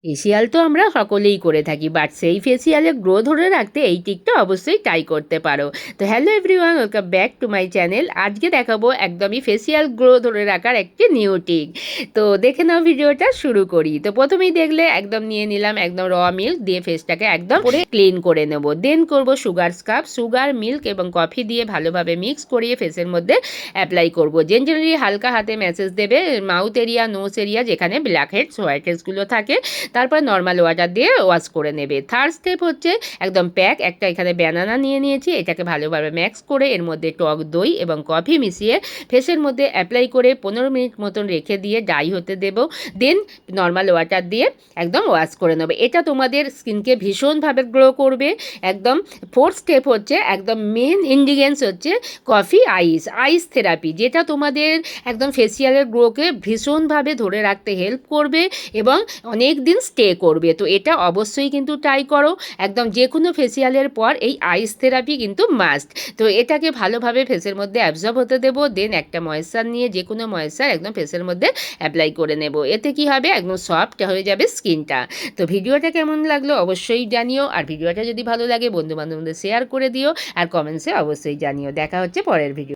Facial তো আমরা সকলেই করে থাকি, বাট সেই ফেসিয়ালের গ্রো ধরে রাখতে এই টিকটা অবশ্যই ট্রাই করতে পারো। তো hello everyone, welcome back to my channel. আজকে দেখাবো একদমই ফেসিয়াল গ্রো ধরে রাখার একটি নিউ টিক। তো দেখে নাও, ভিডিওটা শুরু করি। তো প্রথমেই দেখলে একদম নিয়ে নিলাম একদম র মিল্ক দিয়ে ফেসটাকে একদম করে ক্লিন করে নেব। দেন করব সুগার স্ক্রাব, সুগার মিল্ক এবং কফি দিয়ে ভালোভাবে মিক্স করিয়ে ফেসের মধ্যে অ্যাপ্লাই করব। জেনারেলি হালকা হাতে ম্যাসেজ দেবে মাউথ এরিয়া, নোজ এরিয়া, যেখানে ব্ল্যাক হেডস হোয়াইট হেডসগুলো থাকে। তারপর নর্মাল ওয়াটার দিয়ে ওয়াশ করে নেবে। থার্ড স্টেপ হচ্ছে একদম প্যাক একটা এখানে ব্যানানা নিয়ে নিয়েছি, এটাকে ভালোভাবে ম্যাক্স করে এর মধ্যে টক দই এবং কফি মিশিয়ে ফেসের মধ্যে অ্যাপ্লাই করে 15 মিনিট মতন রেখে দিয়ে ড্রাই হতে দেবো। দেন নর্মাল ওয়াটার দিয়ে একদম ওয়াশ করে নেবে। এটা তোমাদের স্কিনকে ভীষণভাবে গ্লো করবে একদম। ফোর্থ স্টেপ হচ্ছে একদম মেন ইনগ্রিডিয়েন্টস হচ্ছে কফি আইস থেরাপি, যেটা তোমাদের একদম ফেসিয়ালের গ্লোকে ভীষণভাবে ধরে রাখতে হেল্প করবে এবং অনেক দিন স্টে করবে। তো এটা অবশ্যই কিন্তু ট্রাই করো একদম। যে কোনো ফেসিয়ালের পর এই আইস থেরাপি কিন্তু মাস্ট। তো এটাকে ভালোভাবে ফেসের মধ্যে অ্যাবজর্ব হতে দেবো। দেন একটা ময়েশ্চার নিয়ে, যে কোনো ময়েশ্চার একদম ফেসের মধ্যে অ্যাপ্লাই করে নেব। এতে কি হবে, একদম সফট হয়ে যাবে স্কিনটা। তো ভিডিওটা কেমন লাগলো অবশ্যই জানিও, আর ভিডিওটা যদি ভালো লাগে বন্ধু বান্ধবদের শেয়ার করে দিও, আর কমেন্টসে অবশ্যই জানিও। দেখা হচ্ছে পরের ভিডিও।